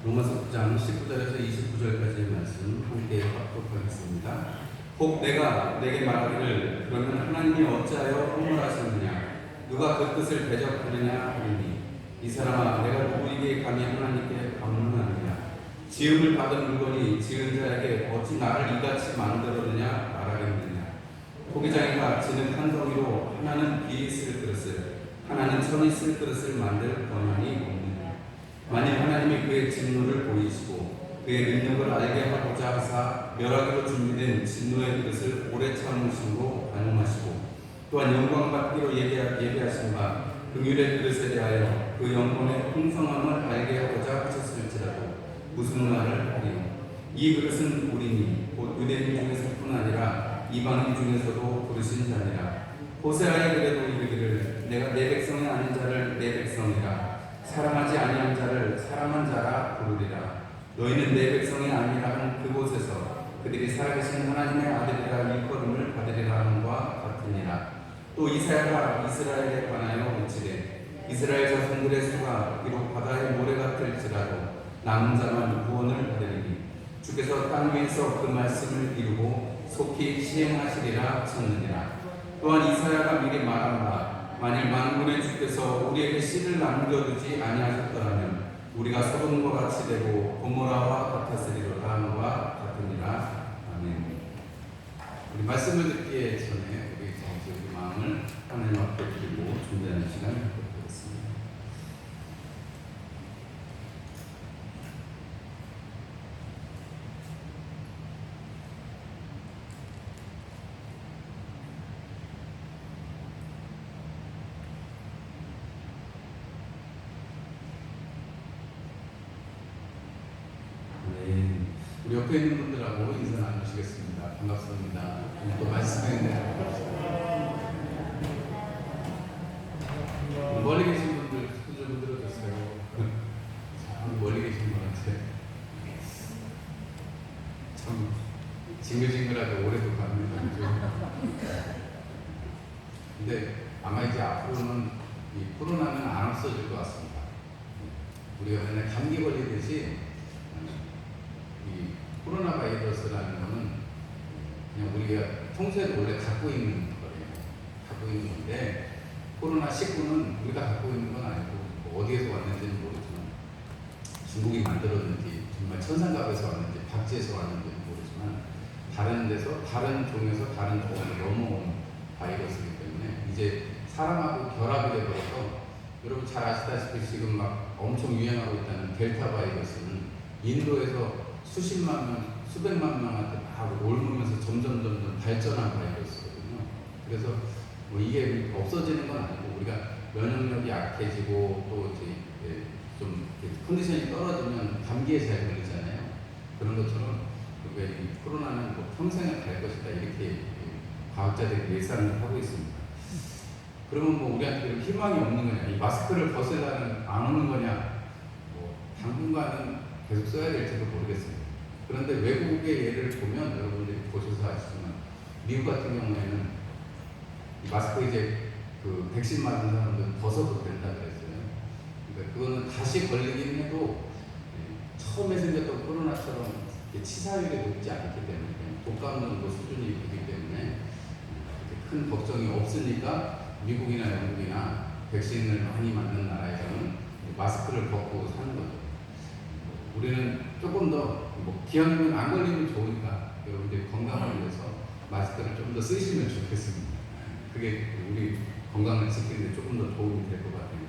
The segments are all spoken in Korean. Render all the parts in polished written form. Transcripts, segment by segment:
로마서 9장 19절에서 29절까지의 말씀 함께 합독하겠습니다. 혹 내가 내게 말하기를 그러면 하나님이 어찌하여 허물하셨느냐 누가 그 뜻을 대적하느냐 하리니 이 사람아 내가 누구에게 감히 하나님께 반문하느냐 지음을 받은 물건이 지은 자에게 어찌 나를 이같이 만들었느냐 말하겠느냐 토기장이가 지는 한 덩이로 하나는 비에 쓸 그릇을 하나는 천이 쓸 그릇을 만들 권한이 없느냐 만일 하나님이 그의 진노를 보이시고 그의 능력을 알게 하고자 하사 멸하기로 준비된 진노의 그릇을 오래 참으심으로 반응하시고 또한 영광받기로 예비하신 바 긍휼의 그릇에 대하여 그 영혼의 풍성함을 알게 하고자 하셨을지라도 무슨 말을 하리요 이 그릇은 우리니 곧 유대인 중에서뿐 아니라 이방인 중에서도 부르신 자니라 호세아의 글에도 이르기를 내가 내 백성이 아닌 자를 내 백성이라 사랑하지 아니한 자를 사랑한 자라 부르리라. 너희는 내 백성이 아니라 한 그곳에서 그들이 살아계신 하나님의 아들이라 일컬음을 받으리라 함과 같으니라. 또 이사야가 이스라엘에 관하여 외치되 이스라엘 자손들의 수가 비록 바다의 모래 같을지라도 남은 자만 구원을 받으리니 주께서 땅 위에서 그 말씀을 이루고 속히 시행하시리라 쳤느니라. 또한 이사야가 미리 말한 바 만일 만군의 주께서 우리에게 씨를 남겨두지 아니하셨더라면 우리가 소돔과 같이 되고 고모라와 같았으리로다 함과 같으니라. 아멘. 우리 말씀을 듣기에 전에 우리 마음을 하나님 앞에 드리고 준비하는 시간을 갖도록하겠습니다. 우리 옆에 있는 분들하고 인사 나누시겠습니다. 반갑습니다. 또 말씀에 멀리 계신 분들 손 좀 들어주세요. 멀리 계신 분한테 참 징글징글하게 오래도 갑니다. 근데 아마 이제 앞으로는 이 코로나는 안 없어질 것 같습니다. 우리가 맨날 감기 걸리듯이 이 코로나 바이러스라는 거는 그냥 우리가 평소에도 원래 갖고 있는 거예요. 갖고 있는 건데 코로나19는 우리가 갖고 있는 건 아니고 뭐 어디에서 왔는지는 모르지만 중국이 만들었는지 정말 천상갑에서 왔는지 박쥐에서 왔는지는 모르지만 다른 데서 다른 종에서 다른 종으로 넘어온 바이러스이기 때문에 이제 사람하고 결합이 되어서 여러분 잘 아시다시피 지금 막 엄청 유행하고 있다는 델타 바이러스는 인도에서 수십만 명, 수백만 명한테 막 옮으면서 점점 발전한 바이러스거든요. 그래서 뭐 이게 없어지는 건 아니고 우리가 면역력이 약해지고 또 이제 좀 컨디션이 떨어지면 감기에 잘 걸리잖아요. 그런 것처럼 이 코로나는 뭐 평생을 갈 것이다 이렇게 과학자들이 예상을 하고 있습니다. 그러면 뭐 우리한테 희망이 없는 거냐? 이 마스크를 벗으려는 안 오는 거냐? 뭐 당분간은 계속 써야 될지도 모르겠습니다. 그런데 외국의 예를 보면 여러분들이 보셔서 아시지만 미국 같은 경우에는 마스크 이제 그 백신 맞은 사람들은 벗어도 된다 그랬어요. 그러니까 그거는 다시 걸리긴 해도 처음에 생겼던 코로나처럼 치사율이 높지 않기 때문에 독감 뭐 수준이 있기 때문에 큰 걱정이 없으니까 미국이나 영국이나 백신을 많이 맞는 나라에서는 마스크를 벗고 사는 거죠. 우리는 조금 더 기왕이면 안 걸리면 좋으니까 여러분들 건강을 위해서 마스크를 좀 더 쓰시면 좋겠습니다. 그게 우리 건강을 지키는 데 조금 더 도움이 될 것 같아요.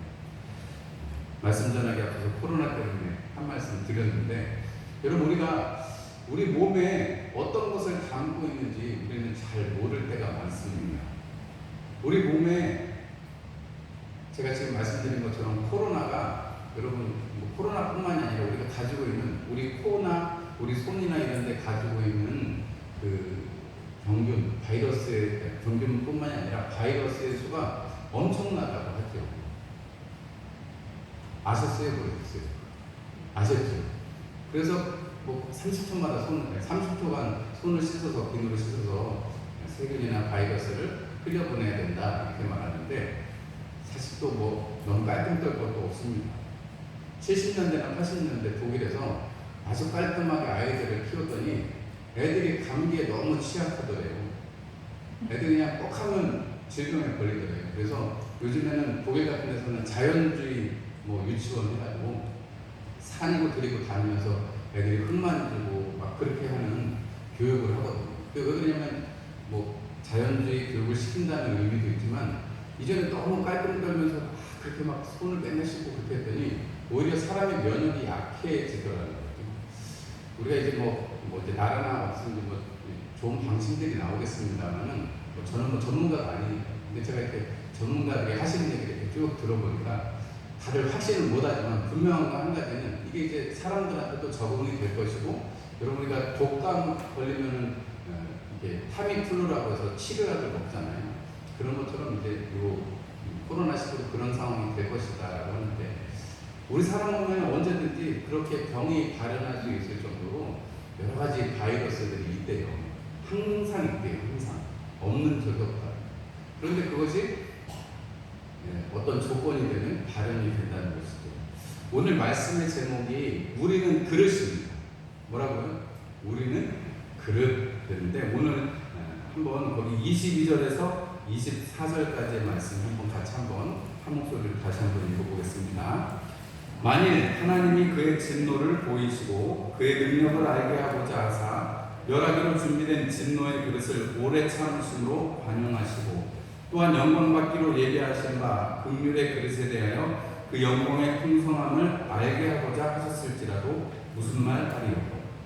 말씀 전하기 앞서서 코로나 때문에 한 말씀 드렸는데 여러분 우리가 우리 몸에 어떤 것을 담고 있는지 우리는 잘 모를 때가 많습니다. 우리 몸에 제가 지금 말씀드린 것처럼 코로나가 여러분 뭐 코로나뿐만이 아니라 우리가 가지고 있는 우리 코나 우리 손이나 이런 데 가지고 있는 그 병균, 바이러스의 병균뿐만이 아니라 바이러스의 수가 엄청나다고 하죠. 아셨어요? 모르겠어요? 아셨죠? 그래서 뭐 30초마다 30초간 손을 씻어서 비누로 씻어서 세균이나 바이러스를 흘려보내야 된다 이렇게 말하는데 사실 또 뭐 너무 깔끔 떨 것도 없습니다. 70년대나 80년대 독일에서 아주 깔끔하게 아이들을 키웠더니 애들이 감기에 너무 취약하더래요. 애들이 그냥 꼭 하면 질병에 걸리더래요. 그래서 요즘에는 독일 같은 데서는 자연주의 유치원 해가지고 산이고 들이고 다니면서 애들이 흙 만들고 막 그렇게 하는 교육을 하거든요. 왜 그러냐면 자연주의 교육을 시킨다는 의미도 있지만 이제는 너무 깔끔 떨면서 그렇게 막 손을 맨날 씻고 그렇게 했더니 오히려 사람의 면역이 약해지더라는 거죠. 우리가 이제 이제 나라나 무슨 좋은 방침들이 나오겠습니다만은 저는 전문가가 아니니까. 근데 제가 이렇게 전문가들이 하시는 얘기를 이렇게 쭉 들어보니까 다들 확신은 못하지만 분명한 거 한 가지는 이게 이제 사람들한테도 적응이 될 것이고, 여러분 우리가 독감 걸리면은 이게 타미플루라고 해서 치료약을 먹잖아요. 그런 것처럼 이제 코로나19도 그런 상황이 될 것이다라고 하는데, 우리 사람 몸에는 언제든지 그렇게 병이 발현할 수 있을 정도로 여러 가지 바이러스들이 있대요. 항상 있대요. 항상. 없는 적이 없다. 그런데 그것이 어떤 조건이 되면 발현이 된다는 것이죠. 오늘 말씀의 제목이 우리는 그릇입니다. 뭐라고요? 우리는 그릇 되는데, 오늘 한번 거기 22절에서 24절까지의 말씀 같이 한번 한 목소리를 다시 한번 읽어보겠습니다. 만일 하나님이 그의 진노를 보이시고 그의 능력을 알게 하고자 하사 멸하기로 준비된 진노의 그릇을 오래 참으심으로 관용하시고, 또한 영광받기로 예비하신 바 긍휼의 그릇에 대하여 그 영광의 풍성함을 알게 하고자 하셨을지라도 무슨 말 하리요.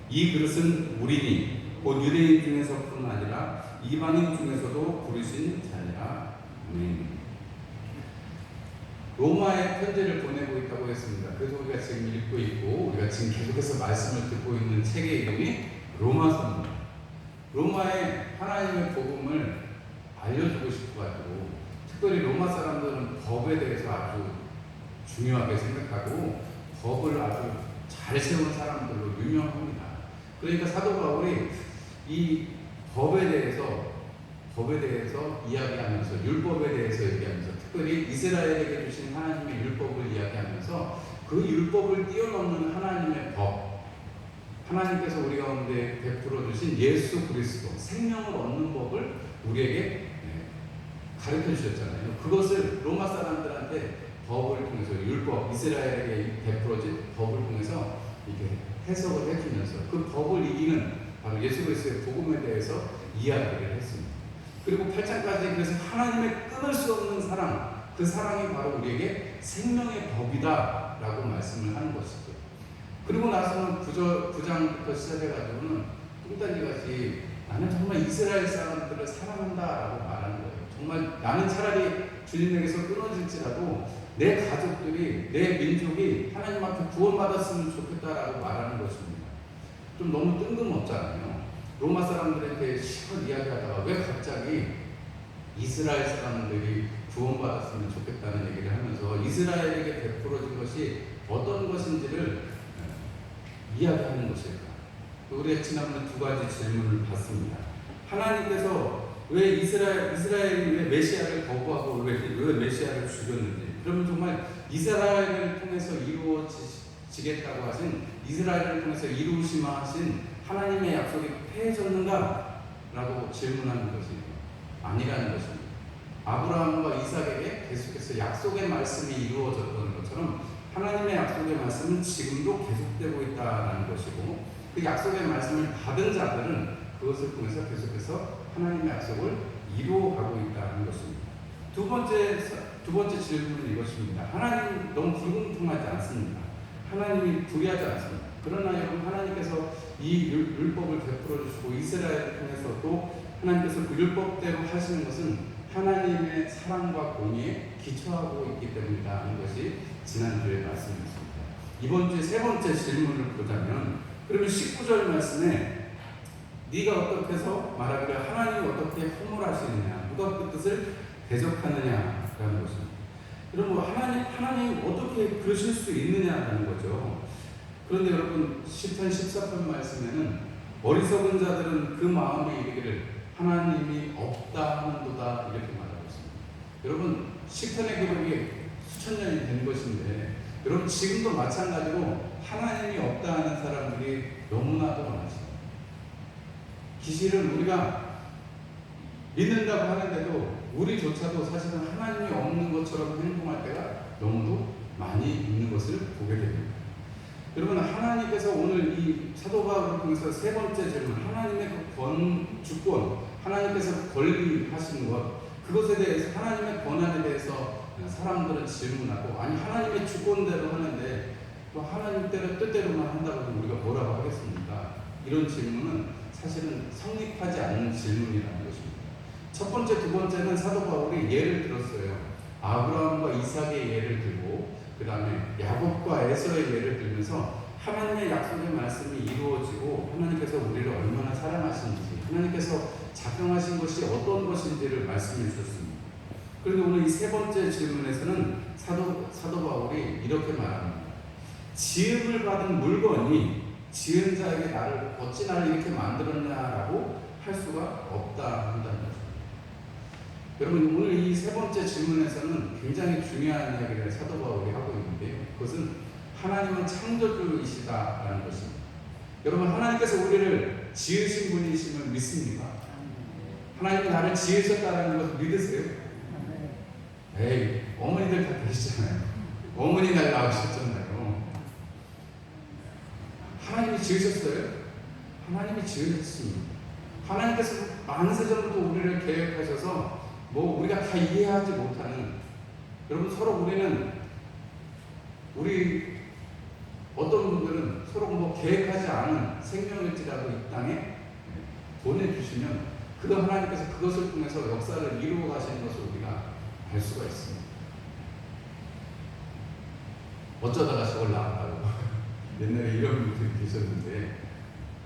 이 그릇은 우리니 곧 유대인 중에서뿐 아니라 이방인 중에서도 부르신 자니라. 아멘. 로마에 편지를 보내고 있다고 했습니다. 그래서 우리가 지금 읽고 있고 우리가 지금 계속해서 말씀을 듣고 있는 책의 이름이 로마서입니다. 로마에 하나님의 복음을 알려주고 싶어가지고, 특별히 로마 사람들은 법에 대해서 아주 중요하게 생각하고 법을 아주 잘 세운 사람들로 유명합니다. 그러니까 사도 바울이 이 법에 대해서 이야기하면서, 율법에 대해서 얘기하면서, 특별히 이스라엘에게 주신 하나님의 율법을 이야기하면서 그 율법을 뛰어넘는 하나님의 법, 하나님께서 우리 가운데 베풀어 주신 예수 그리스도, 생명을 얻는 법을 우리에게 가르쳐 주셨잖아요. 그것을 로마 사람들한테 법을 통해서, 율법, 이스라엘에게 베풀어진 법을 통해서 이렇게 해석을 해주면서 그 법을 이기는 바로 예수 그리스도의 복음에 대해서 이야기를 했습니다. 그리고 8장까지 그래서 하나님의 끊을 수 없는 사랑, 그 사랑이 바로 우리에게 생명의 법이다 라고 말씀을 하는 것이죠. 그리고 나서는 9장부터 시작해가지고는 뚱딴지같이 나는 정말 이스라엘 사람들을 사랑한다 라고 말하는 거예요. 정말 나는 차라리 주님에게서 끊어질지라도 내 가족들이, 내 민족이 하나님 앞에 구원받았으면 좋겠다라고 말하는 것입니다. 좀 너무 뜬금없잖아요. 로마 사람들한테 시컷 이야기하다가 왜 갑자기 이스라엘 사람들이 구원받았으면 좋겠다는 얘기를 하면서 이스라엘에게 베풀어진 것이 어떤 것인지를 이야기하는 것일까? 우리가 지난번에 두 가지 질문을 받습니다. 하나님께서 왜 이스라엘이 왜 메시아를 거부하고 왜 메시아를 죽였는지, 그러면 정말 이스라엘을 통해서 이루어지겠다고 하신, 이스라엘을 통해서 이루시마 하신 하나님의 약속이 폐해졌는가? 라고 질문하는 것이 아니라는 것입니다. 아브라함과 이삭에게 계속해서 약속의 말씀이 이루어졌던 것처럼 하나님의 약속의 말씀은 지금도 계속되고 있다는 것이고, 그 약속의 말씀을 받은 자들은 그것을 통해서 계속해서 하나님의 약속을 이루어가고 있다는 것입니다. 두 번째 질문은 이것입니다. 하나님 너무 불공평하지 않습니다. 하나님이 불의하지 않습니다. 그러나 여러분, 하나님께서 이 율법을 베풀어 주시고 이스라엘을 통해서도 하나님께서 그 율법대로 하시는 것은 하나님의 사랑과 공의에 기초하고 있기 때문이라는 것이 지난주의 말씀이었습니다. 이번 주에 세 번째 질문을 보자면, 그러면 19절 말씀에 네가 어떻게 해서 말하기를 하나님이 어떻게 허물하시느냐, 누가 그 뜻을 대적하느냐라는 것입니다. 그럼 하나님 어떻게 그러실 수 있느냐라는 거죠. 그런데 여러분, 시편 14편 말씀에는 어리석은 자들은 그 마음에 이르기를 하나님이 없다 하는도다 이렇게 말하고 있습니다. 여러분, 시편의 기록이 수천 년이 된 것인데 여러분 지금도 마찬가지로 하나님이 없다 하는 사람들이 너무나도 많죠. 기실은 우리가 믿는다고 하는데도 우리조차도 사실은 하나님이 없는 것처럼 행동할 때가 너무도 많이 있는 것을 보게 됩니다. 여러분 하나님께서 오늘 이 사도 바울을 통해서 세 번째 질문, 하나님의 그 주권, 하나님께서 권리하시는 것, 그것에 대해서 하나님의 권한에 대해서 사람들은 질문하고, 아니 하나님의 주권대로 하는데 또 하나님 뜻대로만 한다고 우리가 뭐라고 하겠습니까? 이런 질문은 사실은 성립하지 않는 질문이라는 것입니다. 첫 번째, 두 번째는 사도 바울이 예를 들었어요. 아브라함과 이삭의 예를 들고, 그 다음에 야곱과 에서의 예를 들면서 하나님의 약속의 말씀이 이루어지고 하나님께서 우리를 얼마나 사랑하시는지, 하나님께서 작정하신 것이 어떤 것인지를 말씀해 주셨습니다. 그런데 오늘 이 세 번째 질문에서는 사도 바울이 이렇게 말합니다. 지음을 받은 물건이 지은 자에게 어찌 나를 이렇게 만들었냐라고 할 수가 없다 한다는 거죠. 여러분 오늘 이 세 번째 질문에서는 굉장히 중요한 이야기를 사도 바울이 하고 있는데요. 그것은 하나님은 창조주이시다라는 것입니다. 여러분 하나님께서 우리를 지으신 분이심을 믿습니까? 하나님이 나를 지으셨다는 것을 믿으세요? 에이, 어머니들 다 계시잖아요. 어머니 날 낳으셨잖아요. 하나님이 지으셨어요? 하나님이 지으셨습니다. 하나님께서 만세전부터 우리를 계획하셔서 뭐 우리가 다 이해하지 못하는, 여러분 서로 우리 어떤 분들은 서로 뭐 계획하지 않은 생명일지라도 이 땅에 보내주시면 그 하나님께서 그것을 통해서 역사를 이루어 가시는 것을 우리가 알 수가 있습니다. 어쩌다가 저걸 낳았다고 옛날에 이런 분들이 계셨는데,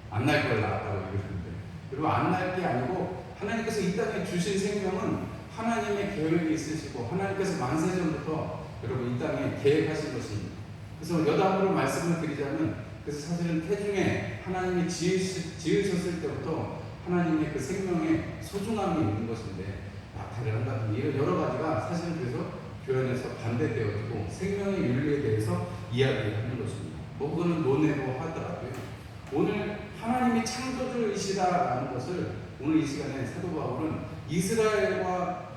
안 날 걸 낳았다고 이러는데, 그리고 안 날 게 아니고 하나님께서 이 땅에 주신 생명은 하나님의 계획이 있으시고 하나님께서 만세전부터 여러분 이 땅에 계획하신 것입니다. 그래서 여담으로 말씀을 드리자면, 그래서 사실은 태중에 하나님이 지으셨을 때부터 하나님의 그 생명의 소중함이 있는 것인데 낙태를 한다든지 이런 여러 가지가 사실은 그래서 교회에서 반대되어지고 생명의 윤리에 대해서 이야기하는 것입니다. 뭐 그거는 논외로 하더라고요. 오늘 하나님이 창조주이시다라는 것을 오늘 이 시간에 사도 바울은 이스라엘과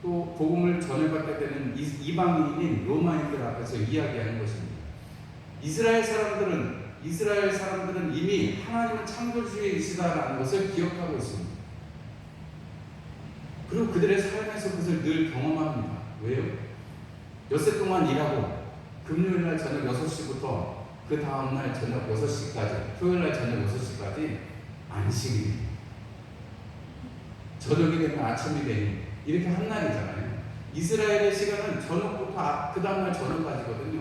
또 복음을 전해받게 되는 이방인인 로마인들 앞에서 이야기하는 것입니다. 이스라엘 사람들은 이미 하나님은 창조주이시다라는 것을 기억하고 있습니다. 그리고 그들의 삶에서 그것을 늘 경험합니다. 왜요? 엿새 동안 일하고 금요일날 저녁 6시부터 그 다음날 저녁 6시까지, 토요일날 저녁 6시까지 안식일, 저녁이 되면 아침이 되니 이렇게 한 날이잖아요. 이스라엘의 시간은 저녁부터 그 다음날 저녁까지거든요.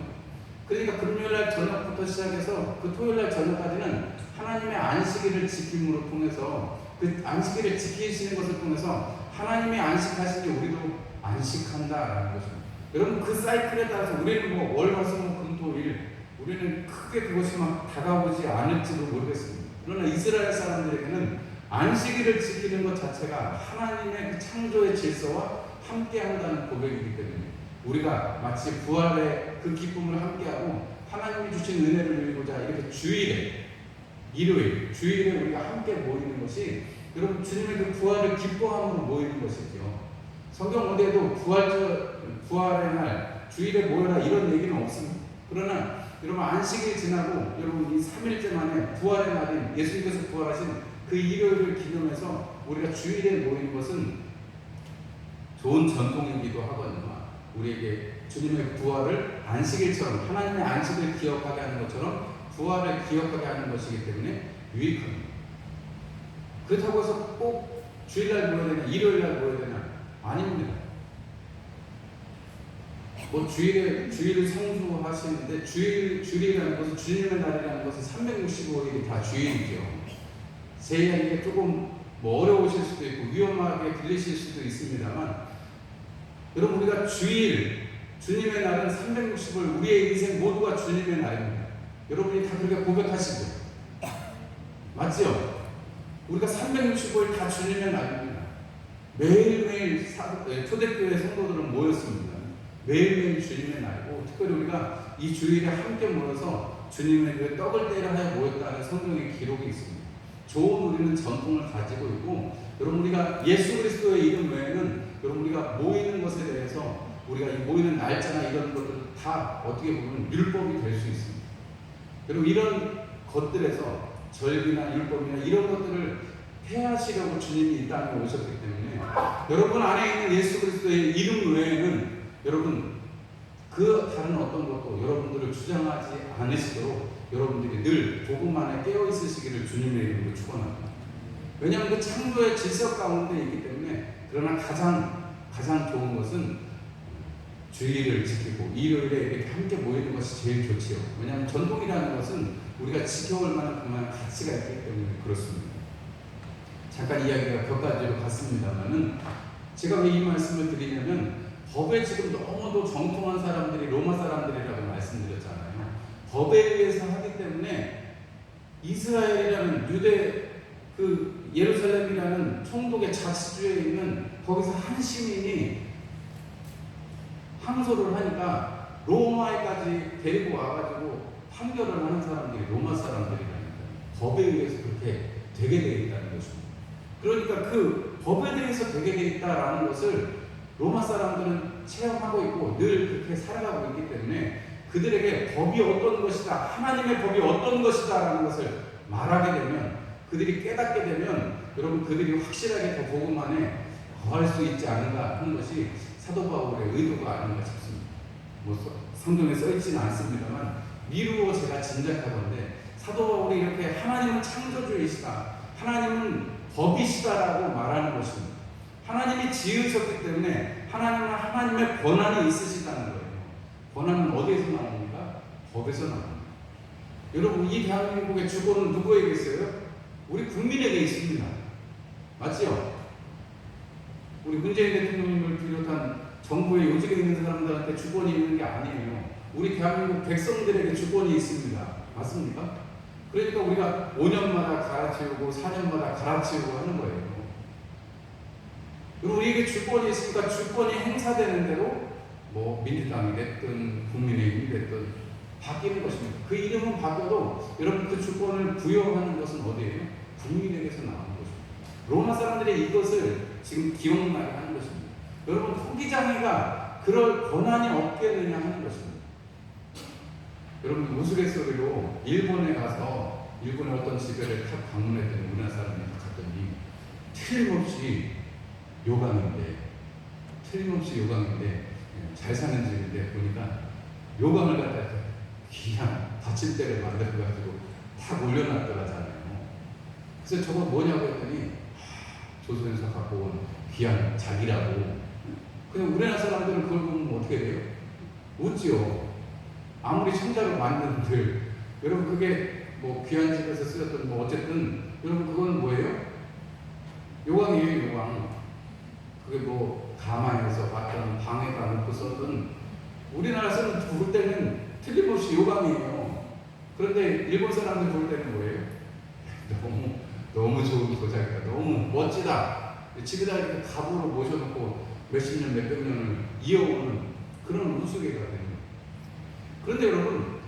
그러니까 금요일날 저녁부터 시작해서 그 토요일날 저녁까지는 하나님의 안식일을 지킴으로 통해서, 그 안식일을 지키시는 것을 통해서 하나님의 안식하시니 우리도 안식한다라는 것입니다. 여러분 그 사이클에 따라서 우리는 뭐 월, 화, 수, 목, 금, 토, 일, 우리는 크게 그것이 막 다가오지 않을지도 모르겠습니다. 그러나 이스라엘 사람들에게는 안식일을 지키는 것 자체가 하나님의 그 창조의 질서와 함께한다는 고백이기 때문에 우리가 마치 부활의 그 기쁨을 함께하고 하나님이 주신 은혜를 누리고자 이렇게 주일에, 일요일, 주일에 우리가 함께 모이는 것이 여러분 주님의 그 부활을 기뻐함으로 모이는 것이죠. 성경 어디에도 부활의 날, 주일에 모여라 이런 얘기는 없습니다. 그러나 여러분 안식일 지나고 여러분 이 3일째 만에 부활의 날인 예수님께서 부활하신 그 일요일을 기념해서 우리가 주일에 모이는 것은 좋은 전통이기도 하거든요. 우리에게 주님의 부활을 안식일처럼 하나님의 안식을 기억하게 하는 것처럼 부활을 기억하게 하는 것이기 때문에 유익합니다. 그렇다고 해서 꼭 주일날 모여야 되나 일요일날 모여야 되나? 아닙니다. 뭐 주일을 성수하시는데 주일이라는 것은 주님의 날이라는 것은 365일이 다 주일이죠. 제 이야기가 조금 뭐 어려우실 수도 있고 위험하게 들리실 수도 있습니다만, 여러분 우리가 주님의 날은 365일, 우리의 인생 모두가 주님의 날입니다. 여러분이 다 그렇게 고백하시죠? 맞죠? 우리가 365일 다 주님의 날입니다. 매일매일 초대교회 성도들은 모였습니다. 매일매일 주님의 날이고, 특별히 우리가 이 주일에 함께 모여서 주님의 그 떡을 떼려 하여 모였다는 성경의 기록이 있습니다. 좋은 우리는 전통을 가지고 있고, 여러분 우리가 예수 그리스도의 이름 외에는 여러분 우리가 모이는 것에 대해서 우리가 이 모이는 날짜나 이런 것들 다 어떻게 보면 율법이 될 수 있습니다. 그리고 이런 것들에서 절기나 율법이나 이런 것들을 해하시려고 주님이 이 땅에 오셨기 때문에 여러분 안에 있는 예수 그리스도의 이름 외에는 여러분 그 다른 어떤 것도 여러분들을 주장하지 않으시도록 여러분들이 늘 복음 안에 깨어 있으시기를 주님의 이름으로 축원합니다. 왜냐하면 그 창조의 질서 가운데 있기 때문에. 그러나 가장 좋은 것은 주일을 지키고 일요일에 이렇게 함께 모이는 것이 제일 좋지요. 왜냐하면 전통이라는 것은 우리가 지켜올 만한 그만한 가치가 있기 때문에 그렇습니다. 잠깐 이야기가 몇 가지로 갔습니다만은 제가 왜 이 말씀을 드리냐면 법에 지금 너무도 정통한 사람들이 로마 사람들이라고 말씀드렸잖아요. 법에 의해서 하기 때문에 이스라엘이라는 유대 그 예루살렘이라는 총독의 자치주에 있는 거기서 한 시민이 항소를 하니까 로마에까지 데리고 와가지고 판결을 하는 사람들이 로마 사람들이라니까. 법에 의해서 그렇게 되게 되어 있다는 것입니다. 그러니까 그 법에 대해서 되게 되어 있다라는 것을 로마 사람들은 체험하고 있고 늘 그렇게 살아가고 있기 때문에 그들에게 법이 어떤 것이다, 하나님의 법이 어떤 것이다 라는 것을 말하게 되면, 그들이 깨닫게 되면 여러분 그들이 확실하게 더 복음 안에 거할 수 있지 않은가 하는 것이 사도 바울의 의도가 아닌가 싶습니다. 성경에 써있지는 않습니다만 미루어 제가 짐작하건대 사도 바울이 이렇게 하나님은 창조주이시다, 하나님은 법이시다라고 말하는 것입니다. 하나님이 지으셨기 때문에 하나님은 하나님의 권한이 있으시다는 거예요. 권한은 어디에서 나옵니까? 법에서 나옵니다. 여러분 이 대한민국의 주권은 누구에게 있어요? 우리 국민에게 있습니다. 맞지요? 우리 문재인 대통령님을 비롯한 정부에 요직에 있는 사람들한테 주권이 있는 게 아니에요. 우리 대한민국 백성들에게 주권이 있습니다. 맞습니까? 그러니까 우리가 5년마다 갈아치우고 4년마다 갈아치우고 하는 거예요. 그리고 우리에게 주권이 있으니까 주권이 행사되는 대로 민주당이 됐든 국민의힘이 됐든 바뀌는 것입니다. 그 이름은 바뀌어도 여러분 그 주권을 부여하는 것은 어디예요? 국민에게서 나오는 것입니다. 로마 사람들이 이것을 지금 기억나게 하는 것입니다. 여러분 토기장이가 그럴 권한이 없겠느냐 하는 것입니다. 여러분 우스갯소리로 일본에 가서 일본의 어떤 집회를 탁 방문했더니 우리나라 사람이 갔더니 틀림없이 요강인데 잘 사는 집인데 보니까 요강을 갖다 귀한 받침대를 만들어가지고 탁 올려놨더라잖아요. 그래서 저거 뭐냐고 했더니 조선에서 갖고 온 귀한 자기라고. 그냥 우리나라 사람들은 그걸 보면 어떻게 돼요? 웃지요. 아무리 천자로 만드는들 여러분 그게 귀한 집에서 쓰였던 어쨌든 여러분 그건 뭐예요? 요강이에요. 요강. 그게 가마에서 봤던 방에다 놓고 썼던, 우리나라에서는 볼 때는 틀림없이 요강이에요. 그런데 일본 사람들 볼 때는 뭐예요? 너무 좋은 도자기다, 너무 멋지다. 집에다 이렇게 갑으로 모셔놓고 몇십 년, 몇백 년을 이어오는 그런 우스개가 되는 거예요. 그런데 여러분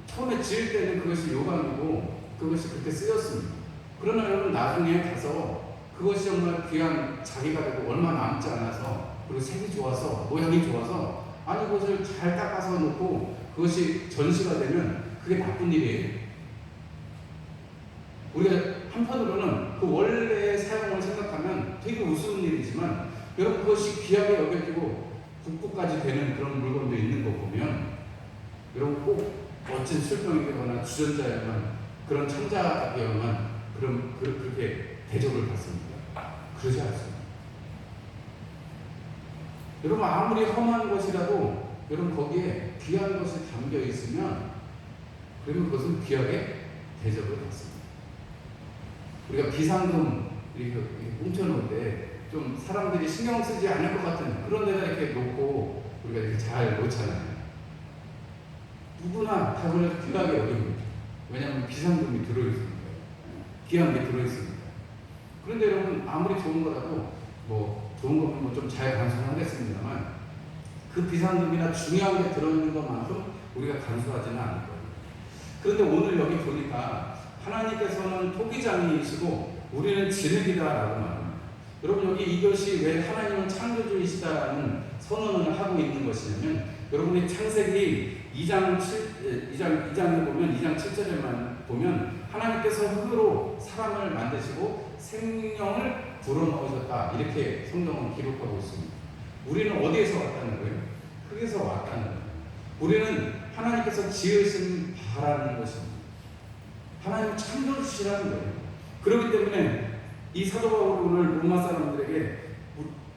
처음에 지을 때는 그것이 요강이고 그것이 그렇게 쓰였습니다. 그러나 여러분 나중에 가서 그것이 정말 귀한 자기가 되고 얼마 남지 않아서, 그리고 색이 좋아서 모양이 좋아서 그것을 잘 닦아서 놓고 그것이 전시가 되면 그게 나쁜 일이에요. 우리가 한편으로는 그 원래의 사용을 생각하면 되게 우스운 일이지만 여러분 그것이 귀하게 여겨지고 국부까지 되는 그런 물건도 있는 거 보면 여러분 꼭 멋진 술병이거나 주전자에만 그런 천자에만 그렇게 대접을 받습니다. 그러지 않습니다. 여러분 아무리 험한 것이라도 여러분 거기에 귀한 것이 담겨 있으면 그러면 그것은 귀하게 대접을 받습니다. 우리가 비상금 이렇게 뭉쳐놓을 때 좀 사람들이 신경 쓰지 않을 것 같은 그런 데다 이렇게 놓고 우리가 이렇게 잘 놓잖아요. 누구나 다 그걸 귀하게 여깁니다. 왜냐하면 비상금이 들어있으니까, 귀한 게 들어있으니까. 그런데 여러분 아무리 좋은 거라도 좋은 거면 좀 잘 간수하겠습니다만 그 비상금이나 중요한 게 들어있는 것만큼 우리가 간수하지는 않을 거예요. 그런데 오늘 여기 보니까 하나님께서는 토기장이시고 우리는 진흙이다라고 말합니다. 여러분 여기 이것이 왜 하나님은 창조주이시다라는 선언을 하고 있는 것이냐면 여러분이 창세기 2장에 보면 2장 7절에만 보면 하나님께서 흙으로 사람을 만드시고 생명을 불어넣으셨다 이렇게 성경은 기록하고 있습니다. 우리는 어디에서 왔다는 거예요? 흙에서 왔다는 거예요. 우리는 하나님께서 지으신 바라는 것입니다. 하나님 창조주시라는 거예요. 그렇기 때문에 이 사도 바울이 오늘 로마 사람들에게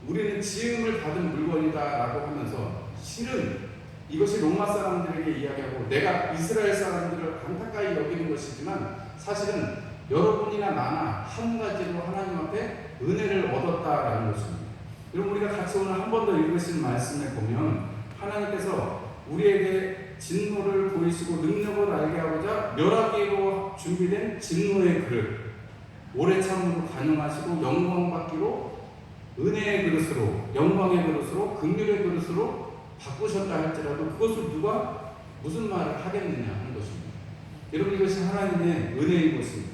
우리는 지음을 받은 물건이다라고 하면서 실은 이것이 로마 사람들에게 이야기하고 내가 이스라엘 사람들을 안타까이 여기는 것이지만 사실은 여러분이나 나나 한 가지로 하나님 앞에 은혜를 얻었다라는 것입니다. 여러분 우리가 같이 오늘 한 번 더 읽으신 말씀에 보면 하나님께서 우리에게 진노를 보이시고 능력을 알게 하고자 멸하기로 준비된 진노의 그릇 오래 참으로 관용하시고 영광 받기로 은혜의 그릇으로 영광의 그릇으로 긍휼의 그릇으로 바꾸셨다 할지라도 그것을 누가 무슨 말을 하겠느냐 하는 것입니다. 여러분 이것이 하나님의 은혜인 것입니다.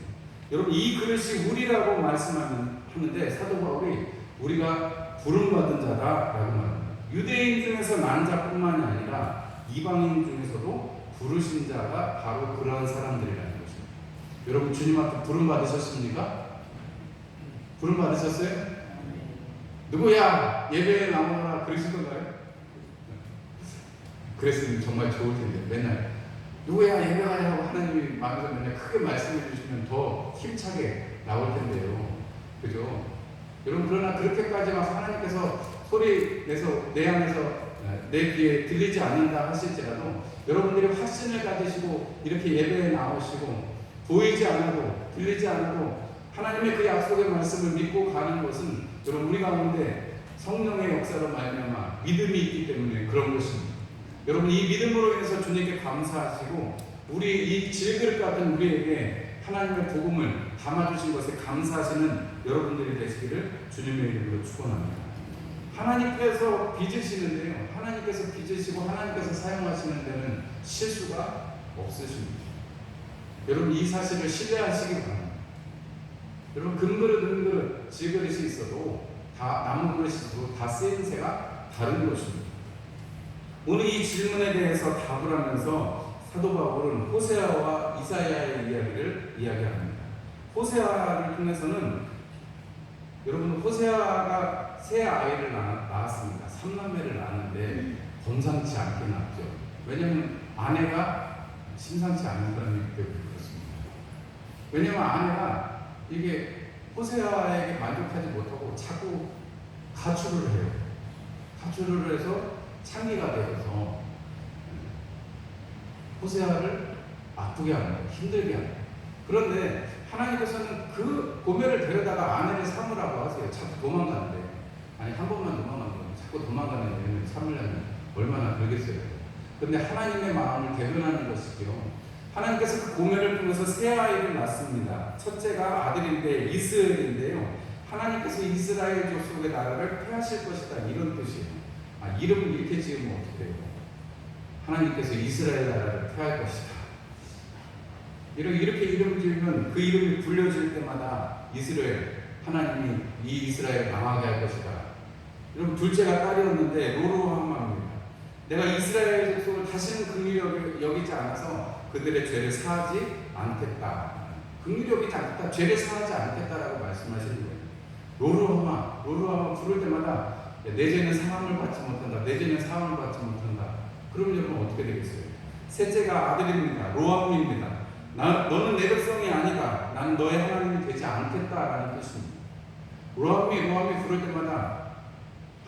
여러분 이 그릇이 우리라고 말씀하는데 사도 바울이 우리가 부름받은 자다라고 말합니다. 유대인 중에서 난 자뿐만이 아니라 이방인 중에서도 부르신 자가 바로 그러한 사람들이라는 것입니다. 여러분 주님 앞에 부름 받으셨습니까? 부름 받으셨어요? 누구야 예배에 나오너라 그러시던가요? 그랬으면 정말 좋을 텐데 맨날 누구야 예배 가냐고 하나님이 마음에서 맨날 크게 말씀해 주시면 더 힘차게 나올 텐데요. 그죠? 여러분 그러나 그렇게까지 막 하나님께서 소리 내서 내 안에서 내 귀에 들리지 않는다 하실지라도 여러분들이 확신을 가지시고 이렇게 예배에 나오시고 보이지 않아도 들리지 않아도 하나님의 그 약속의 말씀을 믿고 가는 것은 여러분 우리 가운데 성령의 역사로 말미암아 믿음이 있기 때문에 그런 것입니다. 여러분 이 믿음으로 인해서 주님께 감사하시고 우리 이 질그릇 같은 우리에게 하나님의 복음을 담아주신 것에 감사하시는 여러분들이 되시기를 주님의 이름으로 축원합니다. 하나님께서 빚으시는데요. 하나님께서 빚으시고 하나님께서 사용하시는 데는 실수가 없으십니다. 여러분 이 사실을 신뢰하시기 바랍니다. 여러분 금그릇 질그릇이 있어도 다 나무 그릇이 있어도 다 쓰임새가 다른 것입니다. 오늘 이 질문에 대해서 답을 하면서 사도 바울은 호세아와 이사야의 이야기를 이야기합니다. 호세아를 통해서는 여러분 호세아가 세 아이를 낳았습니다. 3남매를 낳았는데 범상치 않게 낳았죠. 왜냐하면 아내가 심상치 않은 사람이기 때문에 그렇습니다. 왜냐하면 아내가 이게 호세아에게 만족하지 못하고 자꾸 가출을 해요. 가출을 해서 창기가 되어서 호세아를 아프게 합니다. 힘들게 합니다. 그런데 하나님께서는 그 고멜을 데려다가 아내를 삼으라고 하세요. 자꾸 도망가는데 아니 한 번만 도망가면 자꾸 도망가는 애를 삼으려면 얼마나 걸겠어요. 그런데 하나님의 마음을 대변하는 것이죠. 하나님께서 그 고멜을 통해서 세 아이를 낳습니다. 첫째가 아들인데 이스라엘인데요. 하나님께서 이스라엘 족속의 나라를 폐하실 것이다 이런 뜻이에요. 이름을 이렇게 지으면 어떻게 돼요? 하나님께서 이스라엘 나라를 폐할 것이다. 이렇게 이름을 지으면 그 이름이 불려질 때마다 이스라엘, 하나님이 이 이스라엘 망하게 할 것이다. 여러분 둘째가 딸이었는데 로로함마입니다. 내가 이스라엘 족속을 다시는 긍휼히 여기지 않아서 그들의 죄를 사하지 않겠다. 긍휼히 여기지 않겠다. 죄를 사하지 않겠다라고 말씀하시는 거예요. 로로함마 부를 때마다 내 죄는 사함을 받지 못한다. 내 죄는 사함을 받지 못한다. 그럼 여러분 어떻게 되겠어요? 셋째가 아들입니다. 로암입니다. 너는 내 백성이 아니다. 나는 너의 하나님이 되지 않겠다라는 뜻입니다. 로암이 부를 때마다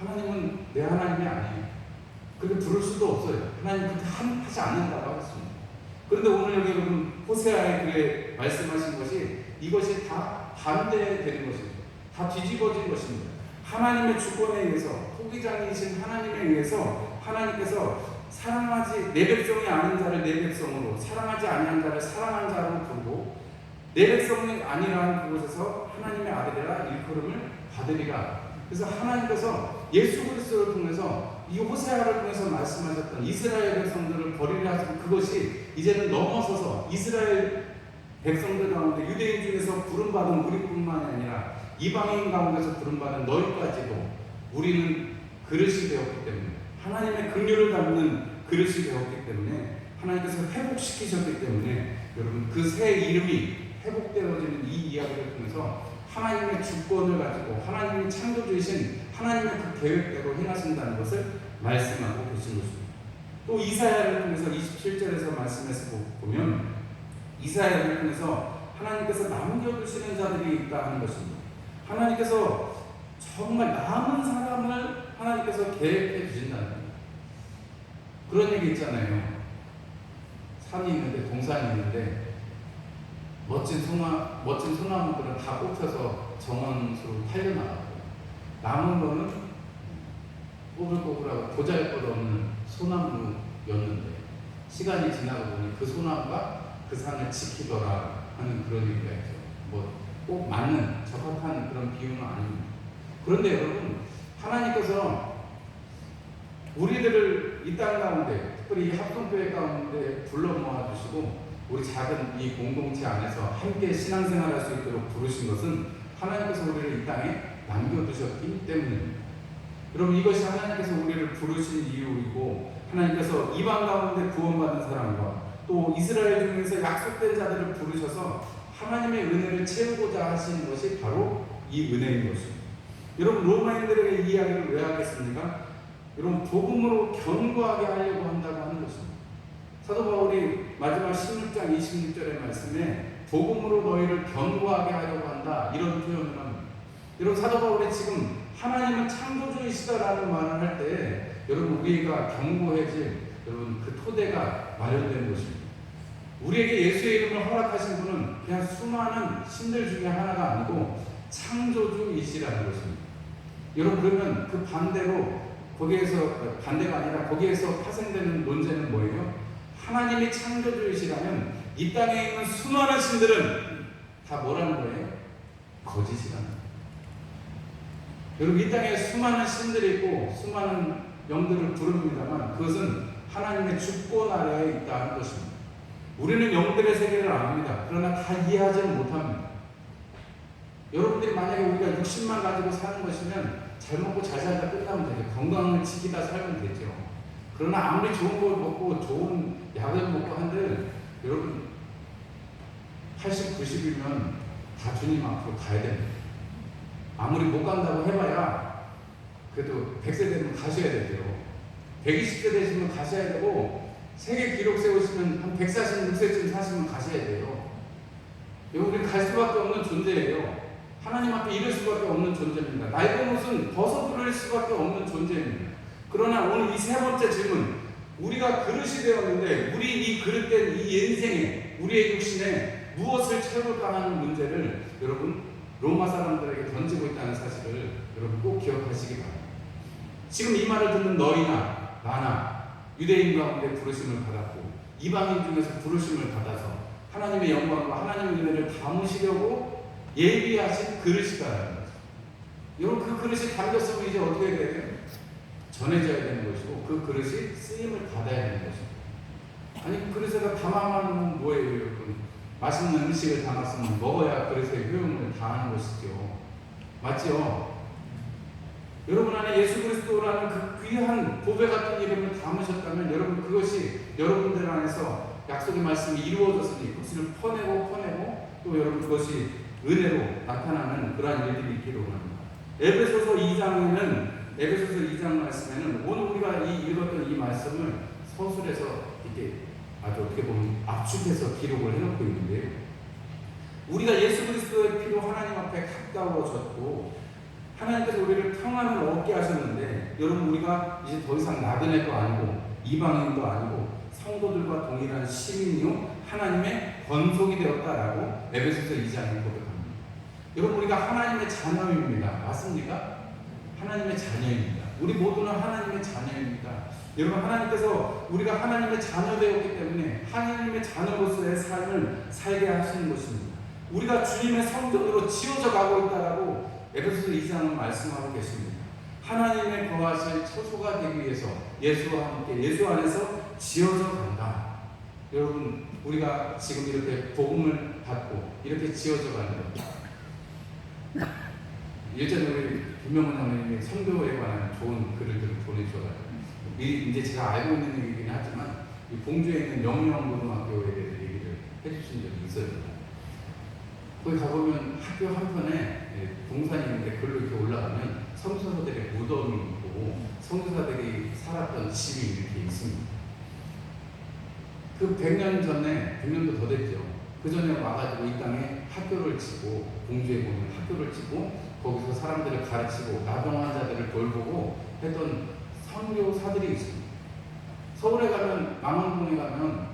하나님은 내 하나님이 아니에요. 그렇게 부를 수도 없어요. 하나님 그렇게 하지 않는다고 하셨습니다. 그런데 오늘 여기 여러분 호세아의 글에 말씀하신 것이 이것이 다 반대되는 것입니다. 다 뒤집어진 것입니다. 하나님의 주권에 의해서 토기장이신 하나님에 의해서 하나님께서 사랑하지 내 백성이 아닌 자를 내 백성으로 사랑하지 아니한 자를 사랑한 자로 부르고 내 백성이 아니라는 그곳에서 하나님의 아들이라 일컬음을 받으리라. 그래서 하나님께서 예수 그리스도를 통해서 이 호세아를 통해서 말씀하셨던 이스라엘 백성들을 버리라 하신 그것이 이제는 넘어서서 이스라엘 백성들 가운데 유대인 중에서 부름받은 우리뿐만이 아니라 이방인 가운데서 부름받은 너희까지도 우리는 그릇이 되었기 때문에, 하나님의 긍휼을 담는 그릇이 되었기 때문에, 하나님께서 회복시키셨기 때문에, 여러분 그 새 이름이 회복되어지는 이 이야기를 통해서 하나님의 주권을 가지고 하나님이 창조주이신 하나님의 그 계획대로 행하신다는 것을 말씀하고 계신 것입니다. 또 이사야를 통해서 27절에서 말씀해서 보면 이사야를 통해서 하나님께서 남겨두시는 자들이 있다 하는 것입니다. 하나님께서 정말 남은 사람을 하나님께서 계획해 주신다는 거예요. 그런 얘기 있잖아요. 산이 있는데, 동산이 있는데 멋진 소나무들은 다 뽑혀서 정원수로 팔려나가고, 남은 거는 꼬불꼬불하고 보잘것없는 소나무였는데 시간이 지나고 보니 그 소나무가 그 산을 지키더라 하는 그런 얘기가 있죠. 뭐 꼭 맞는 적합한 그런 비유는 아닙니다. 그런데 여러분, 하나님께서 우리들을 이 땅 가운데, 특별히 이 합동교회 가운데 불러 모아주시고 우리 작은 이 공동체 안에서 함께 신앙생활할 수 있도록 부르신 것은 하나님께서 우리를 이 땅에 남겨두셨기 때문입니다. 여러분, 이것이 하나님께서 우리를 부르신 이유이고, 하나님께서 이방 가운데 구원받은 사람과 또 이스라엘 중에서 약속된 자들을 부르셔서 하나님의 은혜를 채우고자 하시는 것이 바로 이 은혜인 것입니다. 여러분, 로마인들에게 이 이야기를 왜 하겠습니까? 여러분, 복음으로 견고하게 하려고 한다고 하는 것입니다. 사도 바울이 마지막 16장 26절의 말씀에 복음으로 너희를 견고하게 하려고 한다, 이런 표현을 합니다. 여러분, 사도 바울이 지금 하나님은 창조주이시다라는 말을 할 때 여러분, 우리가 견고해질 여러분 그 토대가 마련된 것입니다. 우리에게 예수의 이름을 허락하신 분은 그냥 수많은 신들 중에 하나가 아니고 창조주이시라는 것입니다. 여러분, 그러면 그 반대로 반대가 아니라 거기에서 파생되는 논제는 뭐예요? 하나님이 창조주이시라면 이 땅에 있는 수많은 신들은 다 뭐라는 거예요? 거짓이라는 거예요. 여러분, 이 땅에 수많은 신들이 있고 수많은 영들을 부릅니다만 그것은 하나님의 주권 아래에 있다는 것입니다. 우리는 영들의 세계를 압니다. 그러나 다 이해하지는 못합니다. 여러분들이 만약에 우리가 60만 가지고 사는 것이면 잘 먹고 잘 살다 끝나면 되죠. 건강을 지키다 살면 되죠. 그러나 아무리 좋은 걸 먹고 좋은 약을 먹고 한들 여러분 80, 90이면 다 주님 앞으로 가야 됩니다. 아무리 못 간다고 해봐야 그래도 100세 되면 가셔야 되죠. 120세 되시면 가셔야 되고, 세계 기록 세우시면 한 146세쯤 사시면 가셔야 돼요. 여러분, 우리 갈 수밖에 없는 존재예요. 하나님 앞에 이를 수밖에 없는 존재입니다. 낡은 옷은 벗어버릴 수밖에 없는 존재입니다. 그러나 오늘 이 세 번째 질문, 우리가 그릇이 되었는데 우리 이 그릇된 이 인생에, 우리의 육신에 무엇을 채울까 하는 문제를 여러분 로마 사람들에게 던지고 있다는 사실을 여러분 꼭 기억하시기 바랍니다. 지금 이 말을 듣는 너희나 나나 유대인 가운데 부르심을 받았고 이방인 중에서 부르심을 받아서 하나님의 영광과 하나님의 은혜를 담으시려고 예비하신 그릇이다라는 거죠. 여러분, 그 그릇이 담겼으면 이제 어떻게 해야 돼요? 전해져야 되는 것이고 그 그릇이 쓰임을 받아야 되는 것입니다. 아니, 그 그릇에다 담아만 뭐예요, 여러분? 맛있는 음식을 담았으면 먹어야 그릇의 효용을 다하는 것이죠. 맞죠? 여러분 안에 예수 그리스도라는 그 귀한 보배 같은 이름을 담으셨다면 여러분, 그것이 여러분들 안에서 약속의 말씀이 이루어졌으니 그것을 퍼내고 또 여러분 그것이 은혜로 나타나는 그러한 일들이 있기를 원합니다. 에베소서 2장 말씀에는 오늘 우리가 읽었던 이 말씀을 서술해서 이렇게 아주 어떻게 보면 압축해서 기록을 해놓고 있는데요. 우리가 예수 그리스도의 피로 하나님 앞에 가까워졌고 하나님께서 우리를 평안을 얻게 하셨는데, 여러분, 우리가 이제 더 이상 나그네도 아니고 이방인도 아니고 성도들과 동일한 시민이요 하나님의 권속이 되었다라고 에베소서 2장에 고백합니다. 여러분, 우리가 하나님의 자녀입니다. 맞습니까? 하나님의 자녀입니다. 우리 모두는 하나님의 자녀입니다. 여러분, 하나님께서 우리가 하나님의 자녀 되었기 때문에 하나님의 자녀로서의 삶을 살게 하시는 것입니다. 우리가 주님의 성전으로 지어져 가고 있다라고 에베소서 2장은 말씀하고 계십니다. 하나님의 거하실 처소가 되기 위해서 예수와 함께 예수 안에서 지어져 간다. 여러분, 우리가 지금 이렇게 복음을 받고 이렇게 지어져 가는 것. 예전에 우리 김명훈 장로님이 선교에 관한 좋은 글을 보내주셔가지고 이제 제가 알고 있는 얘기긴 하지만 이 봉주에 있는 영영고등학교에 대해서 얘기를 해주신 적이 있어요. 거기 가보면 학교 한편에 동산이 있는데 글로 이렇게 올라가면 선교사들의 무덤이 있고 선교사들이 살았던 집이 이렇게 있습니다. 그 100년 전에, 100년도 더 됐죠. 그 전에 와가지고 이 땅에 학교를 치고, 공주에 보면 학교를 치고, 거기서 사람들을 가르치고, 나병 환자들을 돌보고 했던 선교사들이 있습니다. 서울에 가면, 망원동에 가면,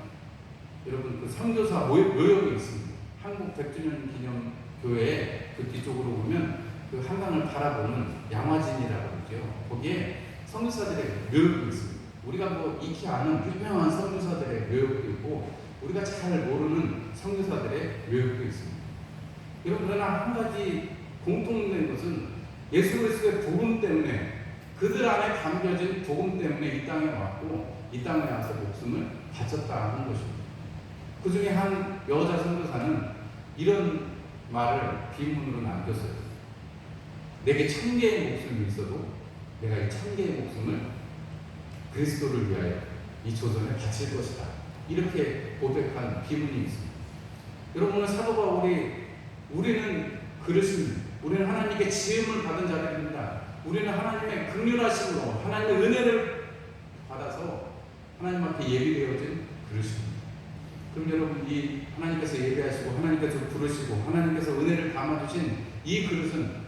여러분 그 선교사 묘역이 있습니다. 한국 100주년 기념 교회 그 뒤쪽으로 보면 그 한강을 바라보는 양화진이라고 그러죠. 거기에 선교사들의 묘역이 있습니다. 우리가 뭐 익히 아는 유명한 선교사들의 묘역도 있고 우리가 잘 모르는 선교사들의 묘역도 있습니다. 여러분, 그러나 한 가지 공통된 것은 예수 그리스도의 복음 때문에 그들 안에 담겨진 복음 때문에 이 땅에 왔고 이 땅에 와서 목숨을 바쳤다 하는 것입니다. 그 중에 한 여자 선교사는 이런 말을 비문으로 남겼어요. 내게 1000개의 목숨이 있어도 내가 이 1000개의 목숨을 그리스도를 위하여 이 조선에 바칠 것이다. 이렇게 고백한 비문이 있습니다. 여러분, 오늘 사도 바울이 우리는 그릇입니다. 우리는 하나님께 지음을 받은 자들입니다. 우리는 하나님의 긍휼하심으로 하나님의 은혜를 받아서 하나님 앞에 예비되어진 그릇입니다. 그럼 여러분, 이 하나님께서 예배하시고 하나님께서 부르시고 하나님께서 은혜를 담아주신 이 그릇은